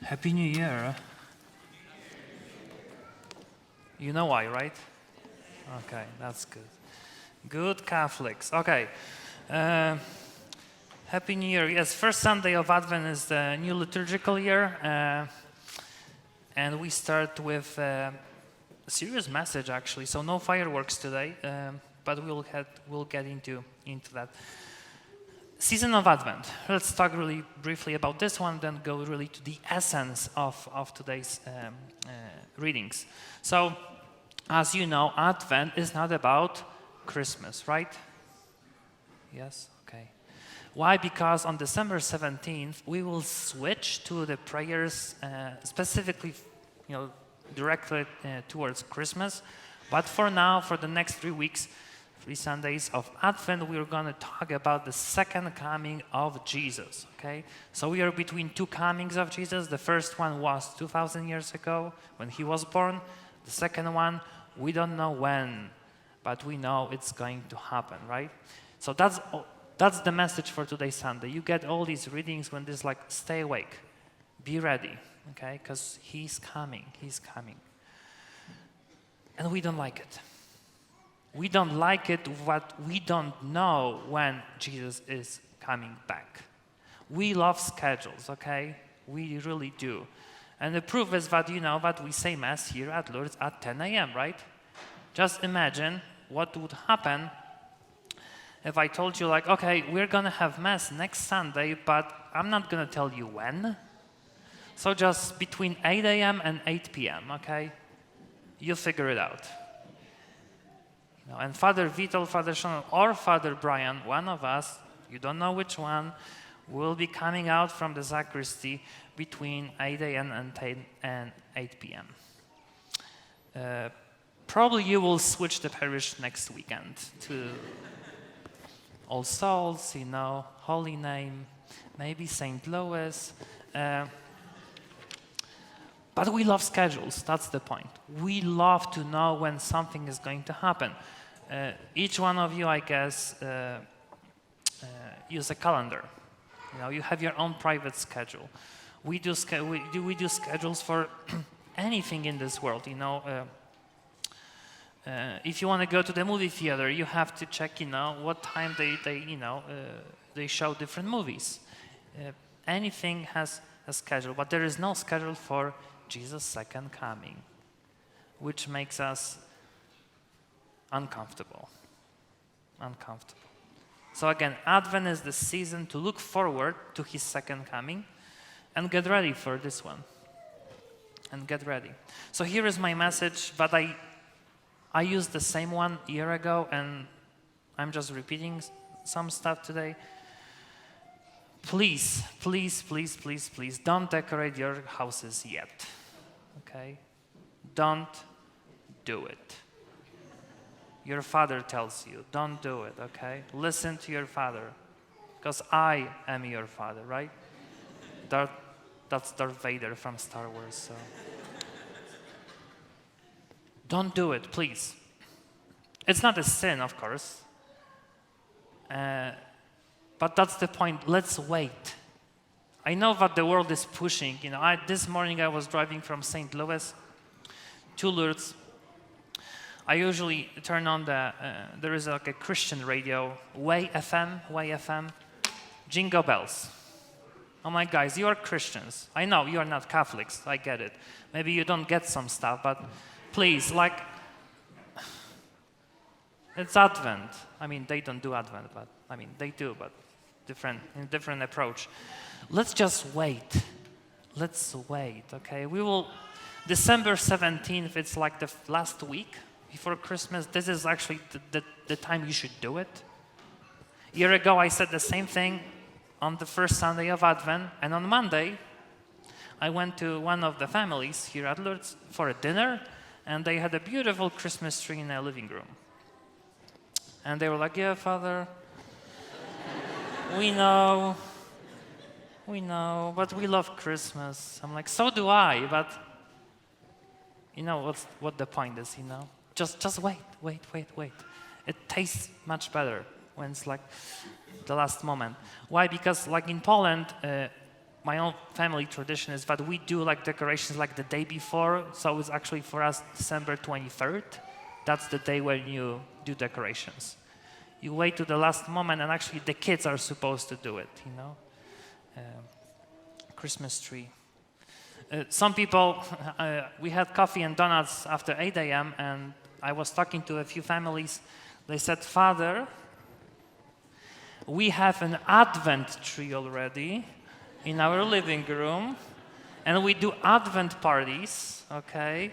Happy New Year. You know why, right? Okay, that's good. Good Catholics. Okay. Happy New Year. Yes, first Sunday of Advent is the new liturgical year. And we start with a serious message, actually. So no fireworks today, but we'll get into that. Season of Advent. Let's talk really briefly about this one, then go really to the essence of today's readings. So, as you know, Advent is not about Christmas, right? Yes? Okay. Why? Because on December 17th, we will switch to the prayers specifically, directly towards Christmas. But for now, for the next 3 weeks, 3 Sundays of Advent, we're going to talk about the second coming of Jesus, okay? So we are between 2 comings of Jesus. The first one was 2,000 years ago when he was born. The second one, we don't know when, but we know it's going to happen, right? So that's the message for today's Sunday. You get all these readings when there's like, stay awake, be ready, okay? Because he's coming. And we don't like it. We don't like it what we don't know when Jesus is coming back. We love schedules, okay? We really do. And the proof is that, that we say Mass here at Lourdes at 10 a.m., right? Just imagine what would happen if I told you, like, okay, we're going to have Mass next Sunday, but I'm not going to tell you when. So just between 8 a.m. and 8 p.m., okay? You figure it out. And Father Witold, Father Sean, or Father Brian, one of us, you don't know which one, will be coming out from the sacristy between 8 a.m. and 8 p.m. Probably you will switch the parish next weekend to All Souls, Holy Name, maybe St. Louis. But we love schedules, that's the point. We love to know when something is going to happen. Each one of you, I guess, use a calendar. You have your own private schedule. We do schedules for anything in this world. If you want to go to the movie theater, you have to check, what time they show different movies. Anything has a schedule, but there is no schedule for Jesus' second coming, which makes us uncomfortable. So again, Advent is the season to look forward to his second coming and get ready for this one. So here is my message, but I used the same one a year ago, and I'm just repeating some stuff today. Please, don't decorate your houses yet, okay? Don't do it. Your father tells you, don't do it, okay? Listen to your father, because I am your father, right? That's Darth Vader from Star Wars, so. Don't do it, please. It's not a sin, of course. But that's the point. Let's wait. I know that the world is pushing. This morning I was driving from St. Louis to Lourdes. I usually turn on there is like a Christian radio, Way FM, Jingle Bells. Oh my guys, you are Christians. I know you are not Catholics, I get it. Maybe you don't get some stuff, but please, it's Advent. They don't do Advent, but they do, but different approach. Let's just wait. Okay? We will, December 17th, it's like the last week before Christmas. This is actually the time you should do it. A year ago, I said the same thing on the first Sunday of Advent, and on Monday, I went to one of the families here at Lourdes for a dinner, and they had a beautiful Christmas tree in their living room. And they were like, yeah, Father, we know, but we love Christmas. I'm like, so do I, but what the point is, Just wait. It tastes much better when it's like the last moment. Why? Because like in Poland, my own family tradition is that we do like decorations like the day before. So it's actually for us December 23rd. That's the day when you do decorations. You wait to the last moment, and actually the kids are supposed to do it, you know. Christmas tree. Some people, we had coffee and donuts after 8 a.m. and I was talking to a few families. They said, Father, we have an Advent tree already in our living room, and we do Advent parties, okay?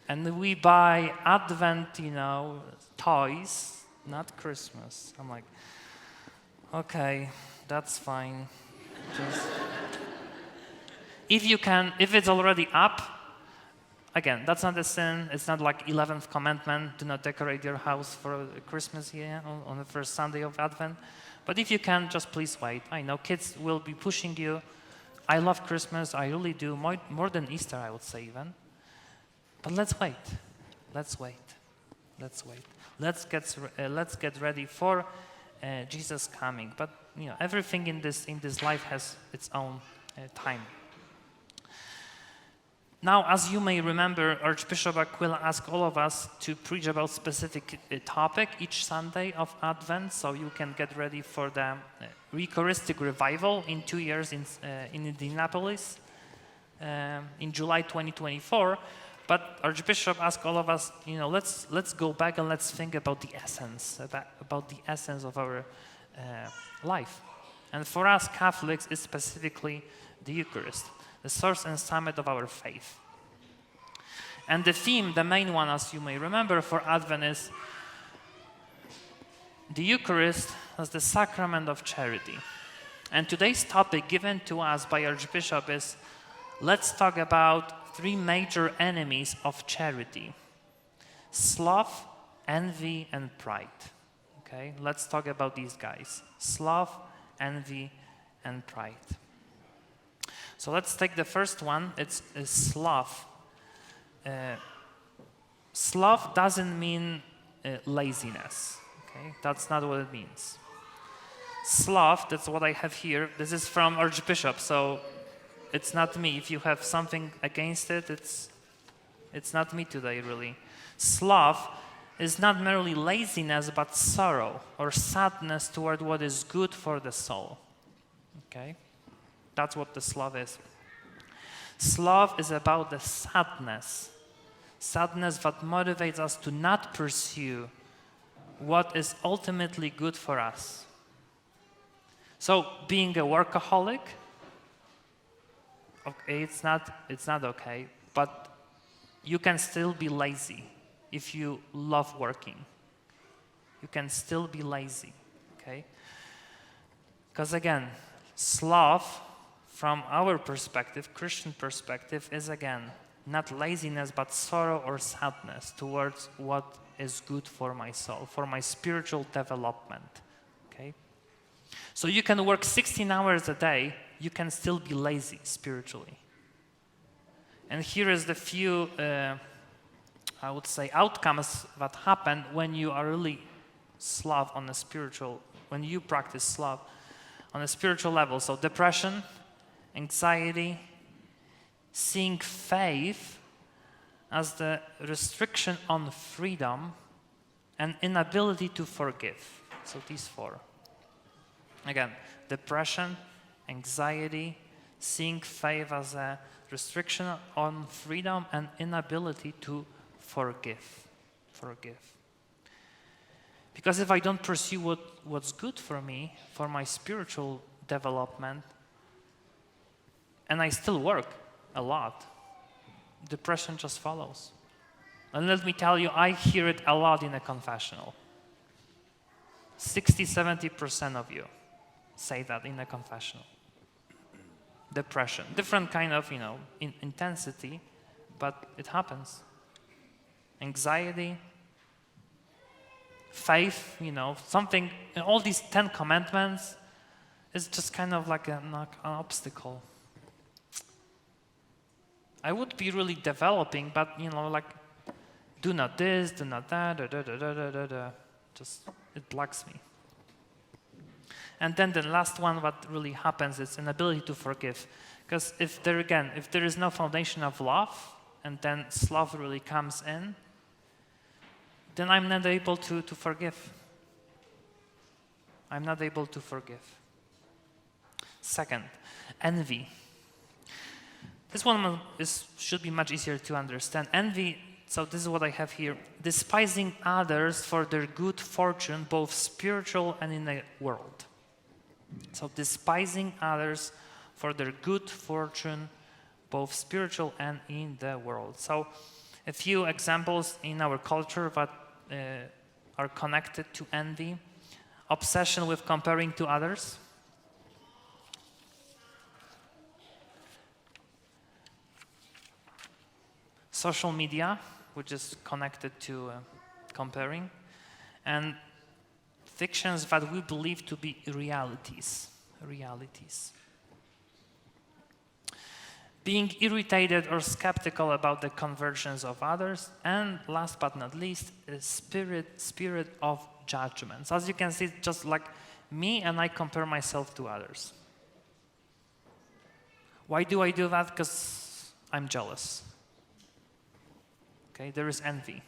And we buy Advent, you know, toys, not Christmas. I'm like, okay, that's fine. Just if you can, if it's already up, again, that's not a sin. It's not like 11th commandment, do not decorate your house for Christmas here on the first Sunday of Advent. But if you can, just please wait. I know kids will be pushing you. I love Christmas, I really do, more than Easter, I would say even. But let's wait. Let's wait. Let's wait. Let's get ready for Jesus coming. But you know, everything in this life has its own time. Now, as you may remember, Archbishop Aquila asked all of us to preach about specific topic each Sunday of Advent, so you can get ready for the Eucharistic revival in 2 years in Indianapolis in July 2024. But Archbishop asked all of us, you know, let's go back and let's think about the essence, about the essence of our life. And for us Catholics, it's specifically the Eucharist, the source and summit of our faith. And the theme, the main one, as you may remember, for Advent is the Eucharist as the sacrament of charity. And today's topic given to us by Archbishop is, let's talk about 3 major enemies of charity: sloth, envy, and pride. Okay, let's talk about these guys: sloth, envy, and pride. So let's take the first one. It's sloth. Sloth doesn't mean laziness. Okay, that's not what it means. Sloth, that's what I have here. This is from Archbishop, so it's not me. If you have something against it, it's not me today, really. Sloth is not merely laziness, but sorrow or sadness toward what is good for the soul. Okay? That's what the sloth is. Sloth is about the sadness that motivates us to not pursue what is ultimately good for us. So being a workaholic, okay, it's not okay, but you can still be lazy if you love working. You can still be lazy, okay? Because again, sloth, from our perspective, Christian perspective, is again not laziness but sorrow or sadness towards what is good for my soul, for my spiritual development. Okay? So you can work 16 hours a day, you can still be lazy spiritually. And here is the few, I would say, outcomes that happen when you are really sloth on a spiritual, when you practice sloth on a spiritual level. So depression, anxiety, seeing faith as the restriction on freedom, and inability to forgive. So these 4. Again, depression, anxiety, seeing faith as a restriction on freedom, and inability to forgive. Because if I don't pursue what's good for me, for my spiritual development, and I still work a lot, depression just follows. And let me tell you, I hear it a lot in a confessional. 60-70% of you say that in a confessional. Depression, different kind of, intensity, but it happens. Anxiety, faith, something, all these 10 commandments is just kind of like an obstacle. I would be really developing, but like, do not this, do not that, just it blocks me. And then the last one, what really happens is an ability to forgive. Because if there is no foundation of love, and then sloth really comes in, then I'm not able to forgive. I'm not able to forgive. Second, envy. This one should be much easier to understand. Envy, so this is what I have here. Despising others for their good fortune, both spiritual and in the world. So despising others for their good fortune, both spiritual and in the world. So a few examples in our culture that are connected to envy. Obsession with comparing to others. Social media, which is connected to comparing. And fictions that we believe to be realities. Being irritated or skeptical about the conversions of others, and last but not least, a spirit of judgment. So as you can see, just like me, and I compare myself to others. Why do I do that? Because I'm jealous. Okay, there is envy.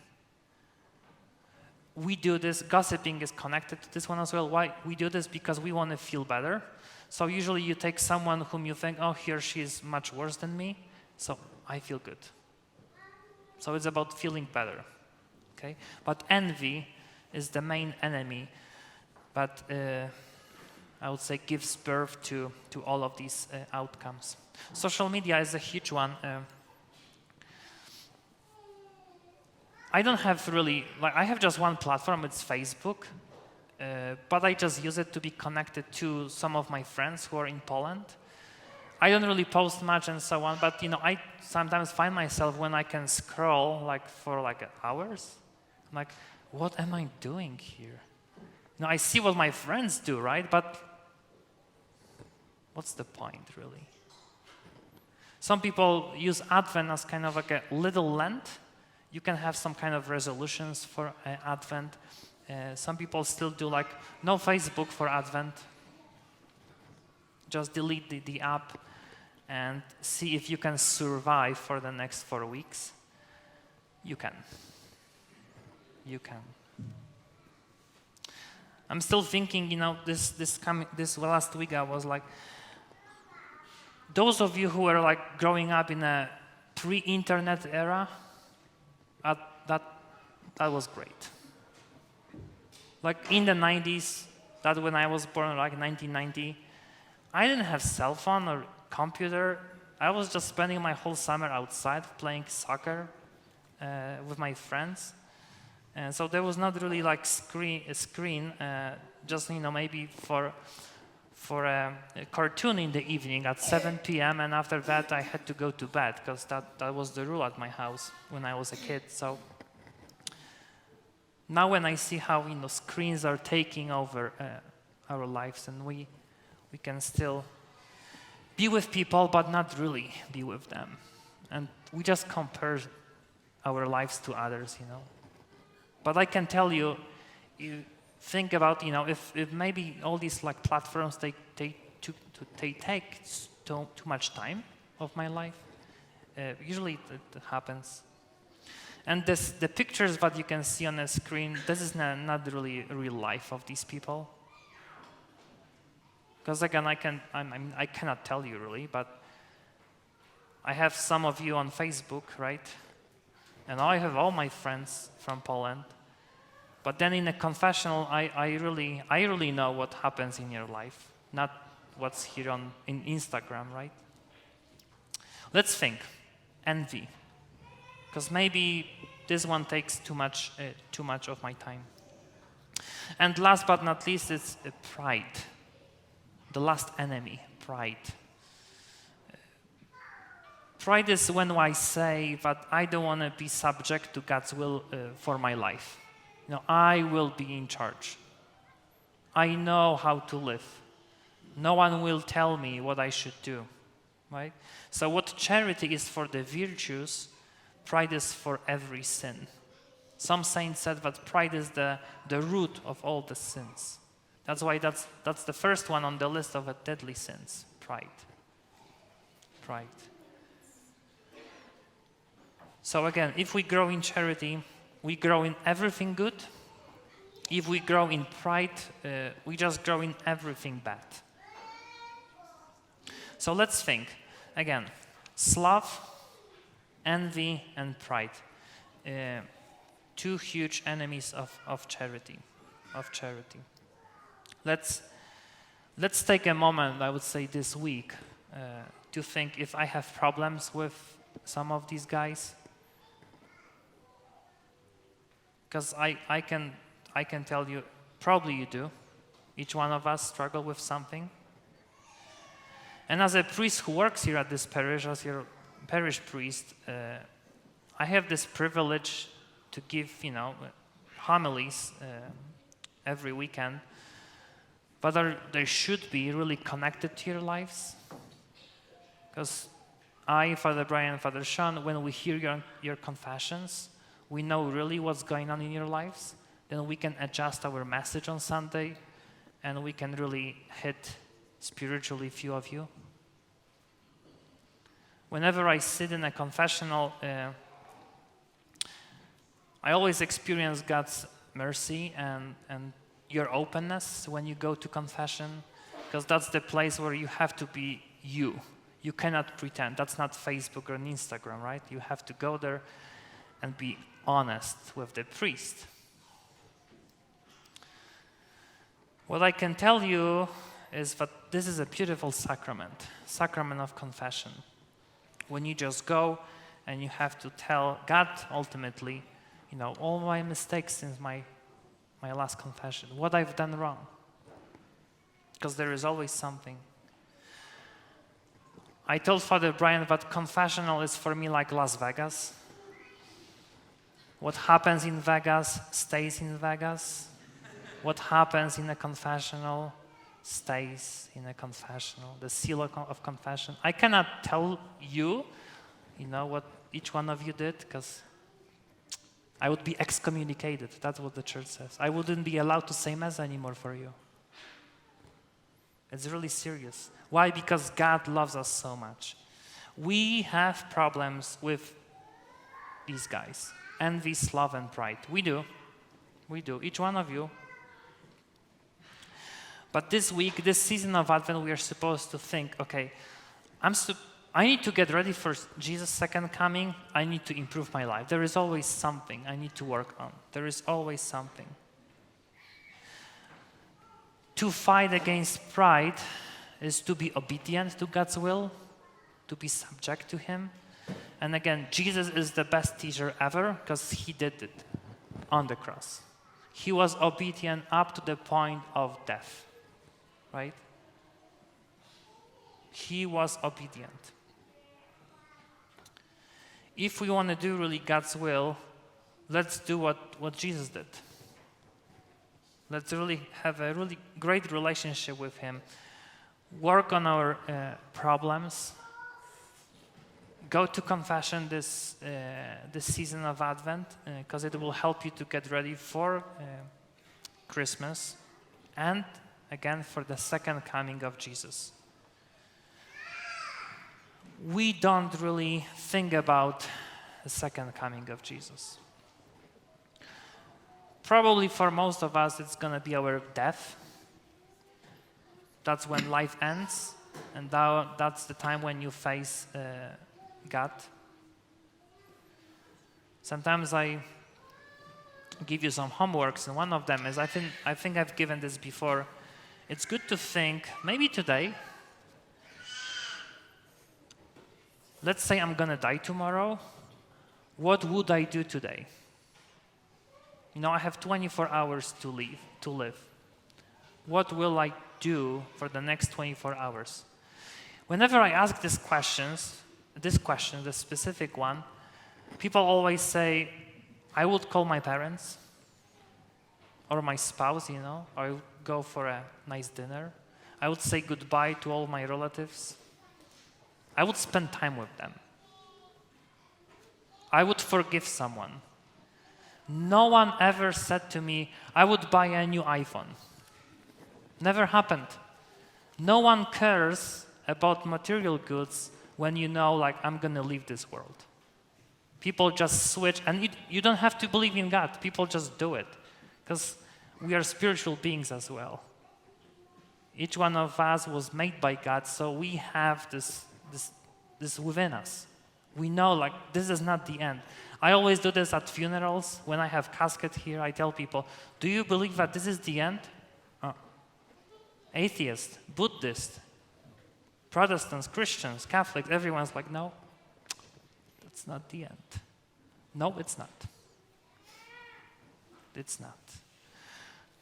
We do this, gossiping is connected to this one as well. Why? We do this because we want to feel better. So usually you take someone whom you think, oh, he or she is much worse than me, so I feel good. So it's about feeling better, okay? But envy is the main enemy, but I would say gives birth to all of these outcomes. Social media is a huge one. I don't have really, I have just one platform, it's Facebook. But I just use it to be connected to some of my friends who are in Poland. I don't really post much and so on, but I sometimes find myself when I can scroll for hours. I'm like, what am I doing here? I see what my friends do, right? But what's the point, really? Some people use Advent as kind of like a little Lent. You can have some kind of resolutions for Advent. Some people still do no Facebook for Advent. Just delete the app and see if you can survive for the next 4 weeks. You can. You can. I'm still thinking, this last week I was like, those of you who were growing up in a pre-internet era, that was great. In the 90s, that when I was born, 1990, I didn't have cell phone or computer. I was just spending my whole summer outside playing soccer with my friends. And so there was not really a screen, just maybe for a cartoon in the evening at 7 p.m. and after that I had to go to bed because that was the rule at my house when I was a kid. So now when I see how screens are taking over our lives and we can still be with people but not really be with them, and we just compare our lives to others, But I can tell you, think about if maybe all these platforms they take too much time of my life. Usually it happens. And the pictures that you can see on the screen, this is not really real life of these people. Because again, I cannot tell you really, but I have some of you on Facebook, right? And I have all my friends from Poland. But then in a confessional, I really know what happens in your life, not what's here in Instagram, right? Let's think, envy. Because maybe this one takes too much of my time. And last but not least, it's pride. The last enemy, pride. Pride is when I say that I don't want to be subject to God's will for my life. I will be in charge. I know how to live. No one will tell me what I should do, right? So what charity is for the virtues, pride is for every sin. Some saints said that pride is the root of all the sins. That's why that's the first one on the list of deadly sins, pride. Pride. So again, if we grow in charity, we grow in everything good. If we grow in pride, we just grow in everything bad. So let's think. Again, sloth, envy, and pride. Two huge enemies of charity. Let's take a moment, I would say this week, to think if I have problems with some of these guys. Because I can tell you, probably you do. Each one of us struggle with something. And as a priest who works here at this parish, as your parish priest, I have this privilege to give, homilies every weekend, but they should be really connected to your lives. Because I, Father Brian, Father Sean, when we hear your confessions, we know really what's going on in your lives. Then we can adjust our message on Sunday, and we can really hit spiritually few of you. Whenever I sit in a confessional, I always experience God's mercy and your openness when you go to confession, because that's the place where you have to be you. You cannot pretend. That's not Facebook or Instagram, right? You have to go there and be honest with the priest. What I can tell you is that this is a beautiful sacrament of confession. When you just go and you have to tell God ultimately, all my mistakes since my last confession, what I've done wrong. Because there is always something. I told Father Brian that confessional is for me like Las Vegas. What happens in Vegas stays in Vegas. What happens in a confessional stays in a confessional. The seal of confession. I cannot tell you, what each one of you did, because I would be excommunicated. That's what the church says. I wouldn't be allowed to say Mass anymore for you. It's really serious. Why? Because God loves us so much. We have problems with these guys. Envy, sloth, and pride. We do. Each one of you. But this week, this season of Advent, we are supposed to think, okay, I need to get ready for Jesus' second coming. I need to improve my life. There is always something I need to work on. There is always something. To fight against pride is to be obedient to God's will, to be subject to Him. And again, Jesus is the best teacher ever because He did it on the cross. He was obedient up to the point of death, right? He was obedient. If we want to do really God's will, let's do what Jesus did. Let's really have a really great relationship with Him. Work on our problems. Go to confession this season of Advent because it will help you to get ready for Christmas and again for the second coming of Jesus. We don't really think about the second coming of Jesus. Probably for most of us, it's going to be our death. That's when life ends, and that's the time when you face God. Sometimes I give you some homeworks, and one of them is, I think I've given this before. It's good to think, maybe today, let's say I'm going to die tomorrow. What would I do today? I have 24 hours to live. What will I do for the next 24 hours? Whenever I ask this question, the specific one, people always say, I would call my parents or my spouse, or I would go for a nice dinner. I would say goodbye to all my relatives. I would spend time with them. I would forgive someone. No one ever said to me, I would buy a new iPhone. Never happened. No one cares about material goods when you know, like, I'm going to leave this world. People just switch, and you don't have to believe in God. People just do it, because we are spiritual beings as well. Each one of us was made by God, so we have this within us. We know, like, this is not the end. I always do this at funerals. When I have casket here, I tell people, do you believe that this is the end? Atheist, Buddhist, Protestants, Christians, Catholics, everyone's like, no, that's not the end. No, it's not. It's not.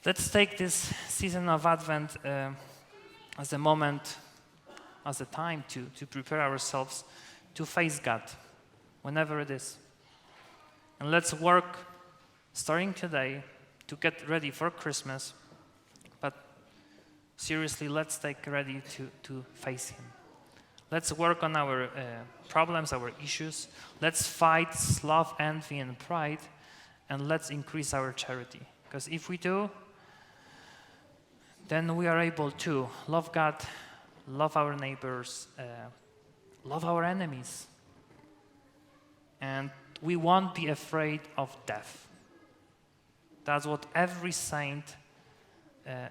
Let's take this season of Advent as a moment, as a time to prepare ourselves to face God, whenever it is. And let's work, starting today, to get ready for Christmas. But seriously, let's take ready to face Him. Let's work on our problems, our issues. Let's fight sloth, envy, and pride. And let's increase our charity. Because if we do, then we are able to love God, love our neighbors, love our enemies. And we won't be afraid of death. That's what every saint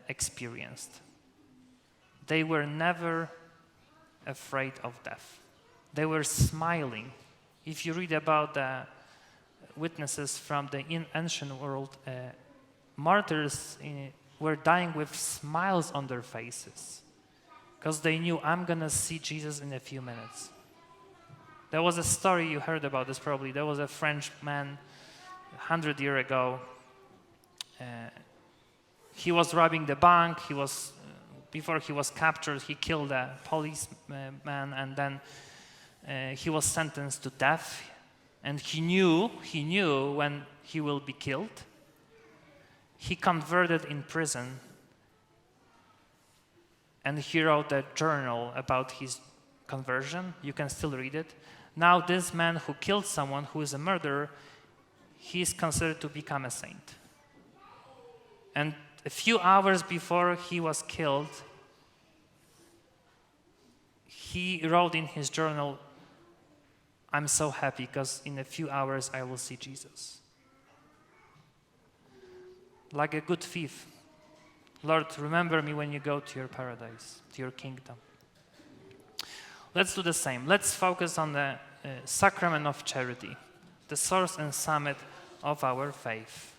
experienced. They were never afraid of death. They were smiling. If you read about the witnesses from the ancient world, martyrs were dying with smiles on their faces because they knew, I'm going to see Jesus in a few minutes. There was a story, you heard about this probably. There was a French man 100 years ago. He was robbing the bank. Before he was captured, he killed a policeman, and then he was sentenced to death. And he knew when he will be killed. He converted in prison, and he wrote a journal about his conversion. You can still read it. Now this man who killed someone, who is a murderer, he is considered to become a saint. And a few hours before he was killed, he wrote in his journal, I'm so happy because in a few hours I will see Jesus. Like a good thief. Lord, remember me when you go to your paradise, to your kingdom. Let's do the same. Let's focus on the sacrament of charity, the source and summit of our faith.